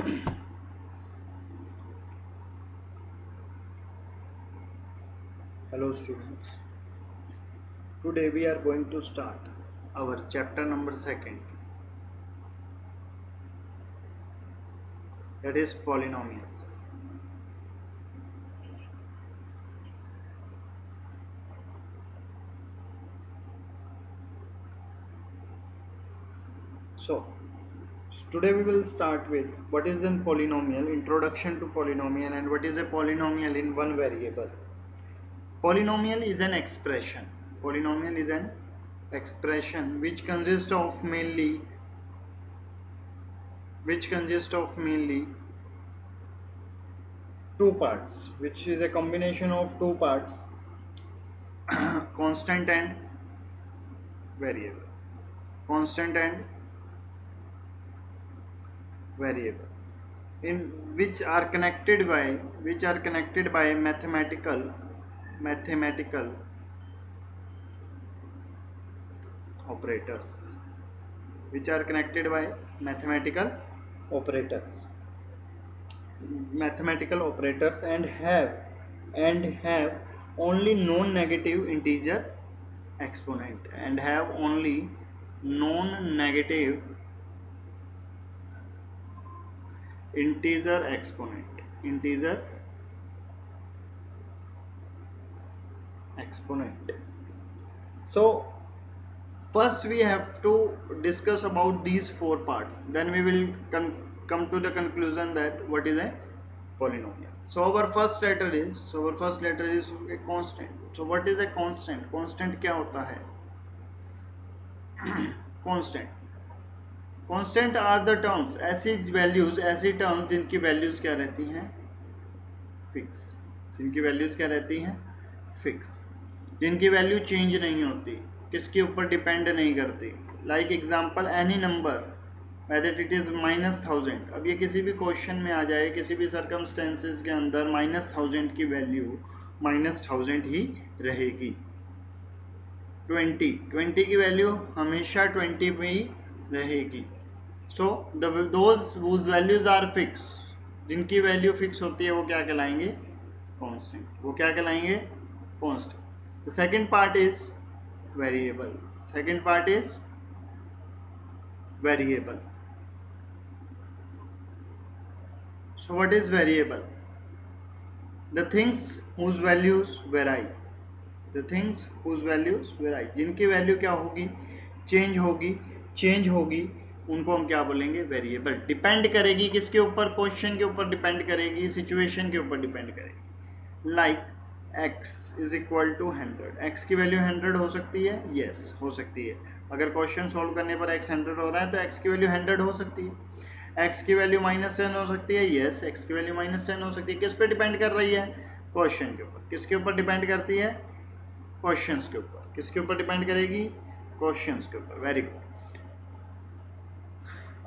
Hello students, today we are going to start our chapter number 2, that is polynomials. So today we will start with what is a polynomial, introduction to polynomial, and what is a polynomial in one variable. Polynomial is an expression. Polynomial is an expression which consists of mainly two parts, which is a combination of two parts, constant and variable. Constant and variable, in which are connected by mathematical operators, which are connected by operators mathematical operators and have only non-negative integer exponent and have only non-negative integer exponent. So first we have to discuss about these four parts, then we will come to the conclusion that what is a polynomial. So our first letter is a constant. So what is a constant? Constant क्या होता है? constant are the terms, ऐसी terms जिनकी values क्या रहती हैं? Fix. जिनकी values क्या रहती हैं? फिक्स. जिनकी वैल्यू चेंज नहीं होती, किसके ऊपर डिपेंड नहीं करती. Like example any number whether it is -1000. अब ये किसी भी क्वेश्चन में आ जाए, किसी भी सर्कमस्टेंसेस के अंदर -1000 की वैल्यू -1000 ही रहेगी. 20 की वैल्यू हमेशा 20 में ही रहेगी. So those values are fix. जिनकी वैल्यू फिक्स होती है वो क्या कहलाएंगे? कांस्टेंट. वो क्या कहलाएंगे? Constant. The second part is variable. So what is variable? The things whose values vary. जिनकी वैल्यू क्या होगी? चेंज होगी. उनको हम क्या बोलेंगे? वेरिएबल. डिपेंड करेगी किसके ऊपर? क्वेश्चन के ऊपर डिपेंड करेगी, सिचुएशन के ऊपर डिपेंड करेगी. Like x is equal to 100. x की वैल्यू 100 हो सकती है? यस, हो सकती है. अगर क्वेश्चन सोल्व करने पर x 100 हो रहा है तो x की वैल्यू 100 हो सकती है. x की वैल्यू -10 हो सकती है? यस, x की वैल्यू -10 हो सकती है. किस पे डिपेंड कर रही है? क्वेश्चन के ऊपर. किसके ऊपर डिपेंड करती है? क्वेश्चंस के ऊपर. किसके ऊपर डिपेंड करेगी? क्वेश्चंस के ऊपर. Very good.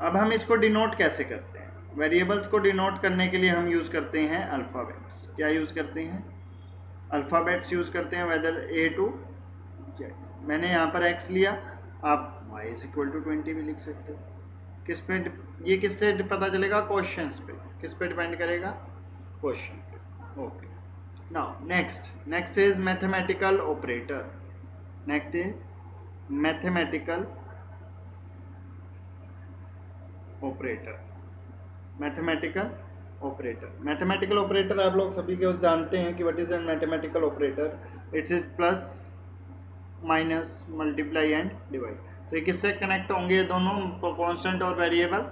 अब हम इसको डिनोट कैसे करते हैं? वेरिएबल्स को डिनोट करने के लिए हम यूज करते हैं अल्फाबेट्स. क्या यूज करते हैं? अल्फ़ाबेट्स यूज करते हैं, वेदर A to Z. मैंने यहाँ पर x लिया, आप y इज इक्वल टू 20 भी लिख सकते हो. किस पे ये किससे पता चलेगा? क्वेश्चंस पे. किस पे डिपेंड करेगा? क्वेश्चन पे. Okay. Now next is mathematical operator. Mathematical operator आप लोग सभी को जानते हैं कि what is an mathematical operator. It's is plus, minus, multiply and divide. तो ये किससे कनेक्ट होंगे? ये दोनों कांस्टेंट और वेरिएबल,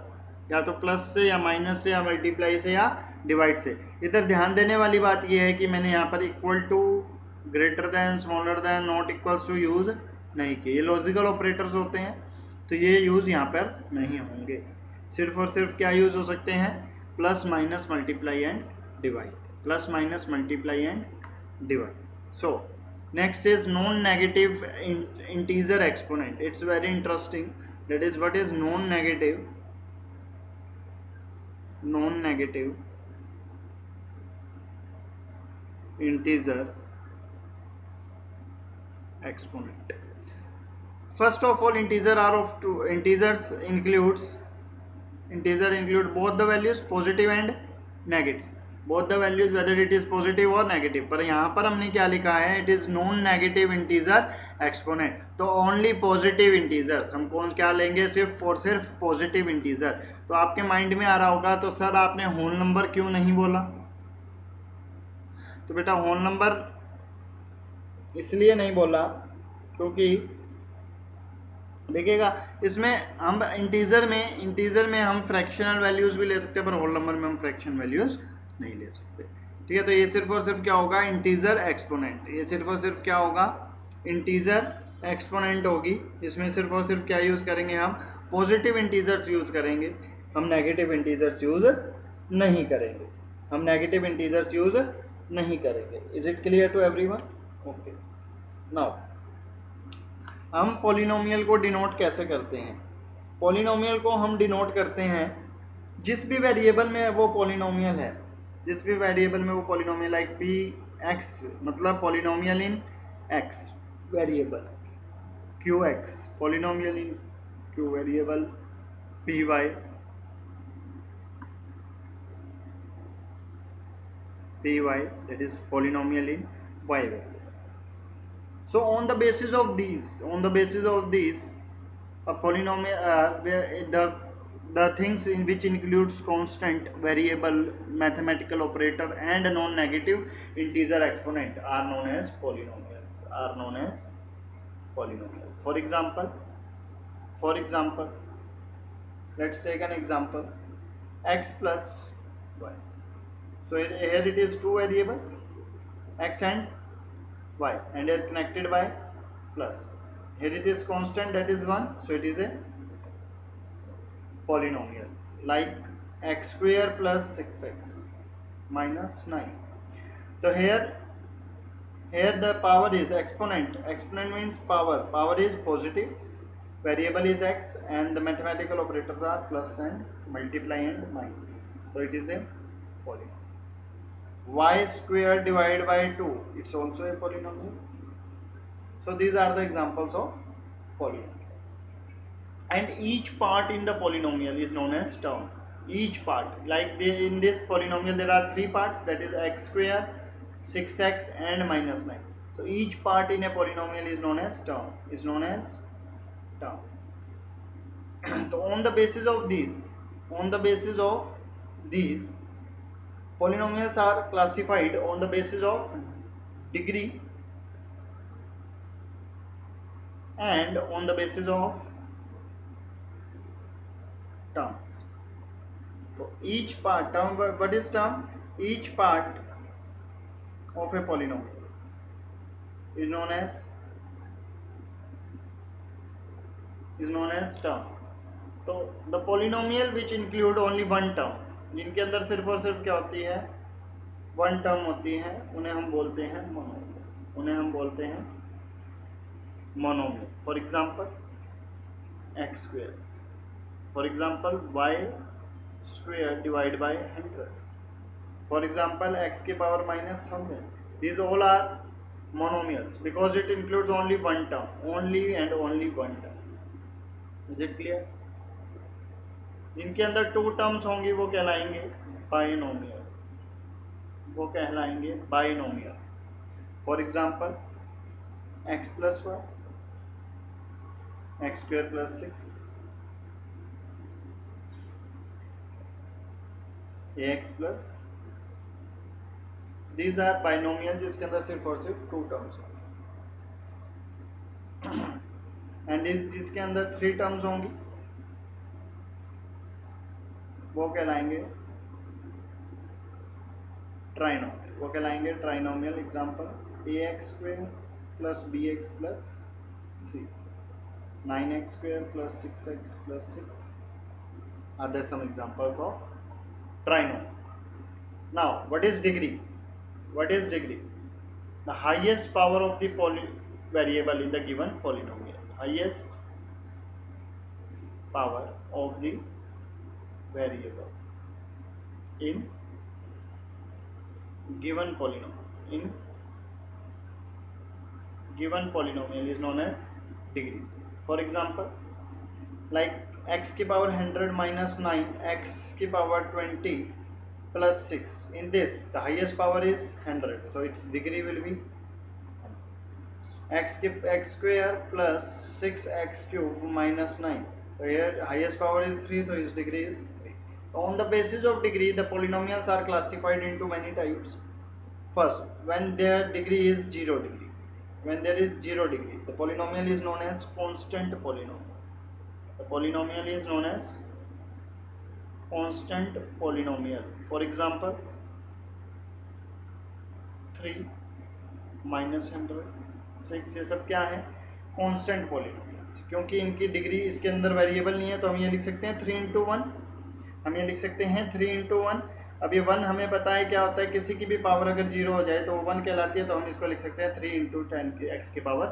या तो प्लस से या माइनस से या मल्टीप्लाई से या डिवाइड से. इधर ध्यान देने वाली बात ये है कि मैंने यहाँ पर equal to, greater than, smaller than, not equals to use नहीं किए. ये लॉजिकल ऑपरेटर्स होते हैं तो ये यूज यहाँ पर नहीं होंगे. सिर्फ और सिर्फ क्या यूज हो सकते हैं? Plus, minus, multiply and divide. So next is non-negative integer exponent. It's very interesting. That is, what is non-negative integer exponent. First of all, integers includes integer include both the values positive and negative, both the values whether it is positive or negative। पर यहाँ पर हमने क्या लिखा है, it is non negative integer exponent, तो only positive integers हम कौन क्या लेंगे, सिर्फ और सिर्फ positive integer। तो आपके माइंड में आ रहा होगा तो सर आपने होल नंबर क्यों नहीं बोला, तो बेटा होल नंबर इसलिए नहीं बोला क्योंकि देखिएगा इसमें हम इंटीजर में हम फ्रैक्शनल वैल्यूज भी ले सकते हैं, पर होल नंबर में हम फ्रैक्शन वैल्यूज नहीं ले सकते। ठीक है, तो ये सिर्फ और सिर्फ क्या होगा, इंटीजर एक्सपोनेंट, ये सिर्फ और सिर्फ क्या होगा, इंटीजर एक्सपोनेंट होगी। इसमें सिर्फ और सिर्फ क्या यूज करेंगे, हम पॉजिटिव इंटीजर्स यूज करेंगे, हम नेगेटिव इंटीजर्स यूज नहीं करेंगे, हम नेगेटिव इंटीजर्स यूज नहीं करेंगे। Is it clear to everyone? Okay, now हम पॉलिनोमियल को डिनोट कैसे करते हैं, पॉलिनोमियल को हम डिनोट करते हैं जिस भी वेरिएबल में वो पॉलिनोमियल है, जिस भी वेरिएबल में वो पॉलिनोमियल, लाइक पी एक्स मतलब polynomial in x variable, Q x polynomial in Q variable, P Y that is polynomial in y variable। So on the basis of these a polynomial the things in which includes constant, variable, mathematical operator and non-negative integer exponent are known as polynomials, For example, let's take an example, x plus y। So here it is two variables, x and y, and they are connected by plus. Here it is constant, that is 1, so it is a polynomial, like x square plus 6x minus 9। So here the power is exponent means power is positive, variable is x, and the mathematical operators are plus and multiply and minus, so it is a polynomial। Y square divided by 2, it's also a polynomial। So these are the examples of polynomial, and each part in the polynomial is known as term, each part, like in this polynomial there are three parts, that is x square, 6x and minus 9, so each part in a polynomial is known as term, So on the basis of these polynomials are classified on the basis of degree and on the basis of terms। So each part, term, what is term? Each part of a polynomial is known as term। तो the polynomial which include only one term, जिनके अंदर सिर्फ और सिर्फ क्या होती है, one term होती है, उन्हें हम बोलते हैं monomial. For example x square, for example y square divide by 100, for example x की power minus 1000, these all are monomials because it includes only one term, only one term। Is it clear? जिनके अंदर to terms होंगी वो कहलाएंगे binomial, for example X plus Y, X square plus 6, X plus, these are binomial जिसके अंदर सिर्फ और सिर्फ टू टर्म्स होंगे, एंड जिसके अंदर थ्री टर्म्स होंगी वो कहलाएंगे trinomial. Example A X square plus B X plus C, 9x square plus 6x plus 6 are there some examples of trinomial। Now what is degree? The highest power of the variable in the given polynomial, highest power of the variable in given polynomial is known as degree। For example, like x की power 100 minus 9, x की power 20 plus 6. In this, the highest power is 100, so its degree will be x square plus 6x cube minus 9. So here highest power is 3, so its degree is 3. So on the basis of degree, the polynomials are classified into many types. First, when their degree is 0 degree. When there is 0 degree, the polynomial is known as constant polynomial. The polynomial is known as constant polynomial. For example, 3 minus 100 6, ये सब क्या है? Constant polynomials, क्योंकि इनकी degree इसके अंदर variable नहीं है, तो हम ये लिख सकते हैं 3 into 1. हम ये लिख सकते हैं 3 into 1. अब ये 1 हमें पता है क्या होता है, किसी की भी पावर अगर 0 हो जाए तो 1 कहलाती है, तो हम इसको लिख सकते हैं 3 into 10 की x की पावर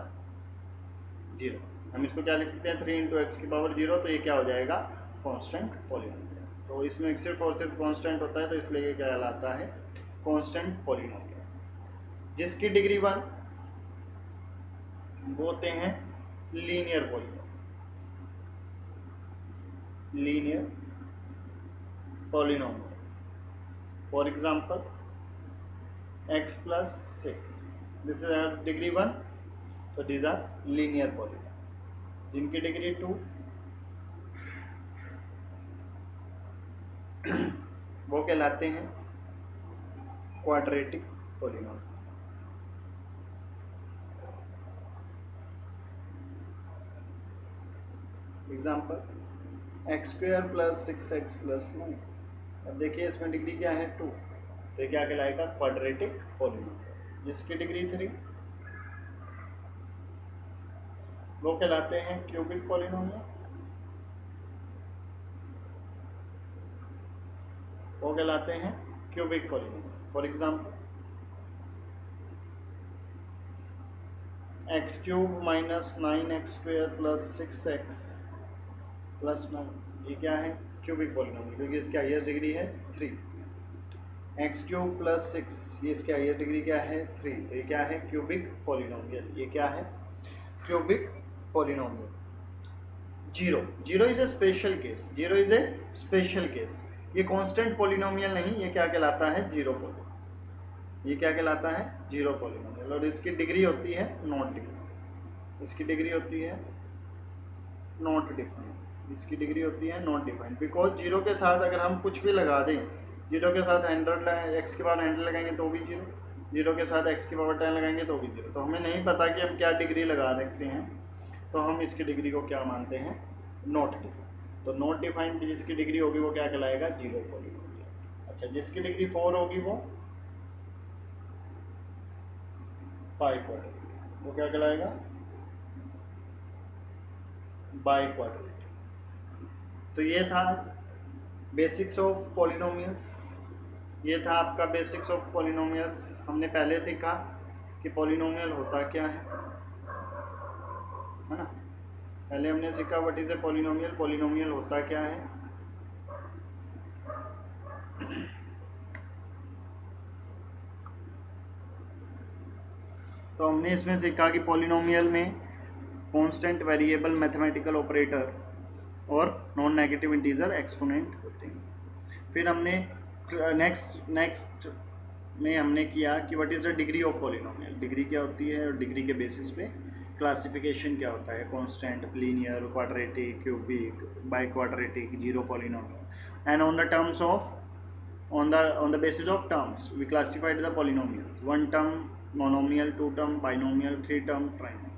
0. हम इसको क्या लिख सकते हैं? 3 into x की पावर 0. तो ये क्या हो जाएगा? Constant polynomial. तो इसमें सिर्फ और सिर्फ कांस्टेंट होता है, तो इसलिए ये क्या कहलाता है? Constant polynomial. जिसकी डिग्री 1 वो होते हैं linear polynomial. Linear polynomial. For example x plus 6, this is our degree 1, so these are linear polynomial. जिनकी डिग्री 2 वो कहलाते हैं quadratic polynomial. Example x square plus 6x plus 9. अब देखिए इसमें डिग्री क्या है? 2, तो क्या कहलाएगा? Quadratic polynomial. जिसकी डिग्री 3 वो कहलाते हैं क्यूबिक पॉलिनोमियल. वो कहलाते हैं cubic polynomial. For example x cube minus 9x square plus 6x plus 9, ये क्या है? क्यूबिक पॉलिनोमियल, क्योंकि इसकी हाईएस्ट डिग्री है 3. x क्यूब प्लस 6, ये इसकी हाईएस्ट डिग्री क्या है? 3, तो ये क्या है? Cubic polynomial. ये क्या है? Cubic polynomial. 0 is a special case. 0 is a special case. ये कांस्टेंट पॉलिनोमियल नहीं, ये क्या कहलाता है? 0 पॉलिनोमियल. ये क्या कहलाता है? 0 पॉलिनोमियल. और इसकी डिग्री होती है नॉट डिफाइंड. इसकी डिग्री होती है नॉट डिफाइंड. इसकी डिग्री होती है नॉट डिफाइंड, बिकॉज 0 के साथ अगर हम कुछ भी लगा दें, 0 के साथ 100 x की पावर 100 लगाएंगे तो भी 0, 0 के साथ x की पावर 10 लगाएंगे तो भी 0. तो हमें नहीं पता कि हम क्या डिग्री लगा सकते हैं, तो हम इसकी डिग्री को क्या मानते हैं? Not defined. तो नॉट डिफाइंड जिसकी डिग्री होगी वो क्या कहलाएगा? 0 पॉलिनोमियल. अच्छा, जिसकी डिग्री 4 होगी वो बाई क्वाड्रेटिक. वो क्या कहलाएगा? By quadratic. तो ये था बेसिक्स ऑफ पॉलिनोमियल्स. ये था आपका बेसिक्स ऑफ पॉलिनोमियल्स. हमने पहले सीखा कि पॉलिनोमियल होता क्या है ना? पहले हमने सीखा what is a polynomial. Polynomial होता क्या है? तो हमने इसमें सीखा कि पॉलिनोमियल में कांस्टेंट वेरिएबल मैथमेटिकल ऑपरेटर और नॉन नेगेटिव इंटीजर एक्सपोनेंट होते हैं. फिर हमने नेक्स्ट में हमने किया कि what is the degree of polynomial. Degree क्या होती है और डिग्री के बेसिस पे क्लासिफिकेशन क्या होता है? Constant, linear, quadratic, cubic, by quadratic, 0 polynomial. And on the terms of on the basis of terms we classified the polynomials: 1 term monomial, 2 term binomial, 3 term trinomial.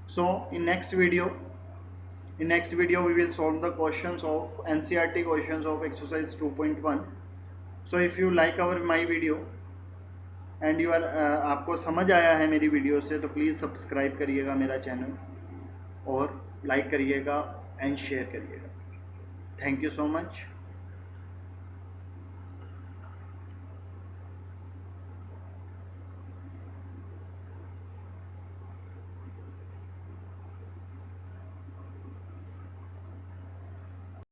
So in next video we will solve the questions of NCERT questions of exercise 2.1. so if you like my video and you are आपको समझ आया है मेरी video से, तो please subscribe करिएगा मेरा channel और लाइक करिएगा एंड शेयर करिएगा. Thank you so much.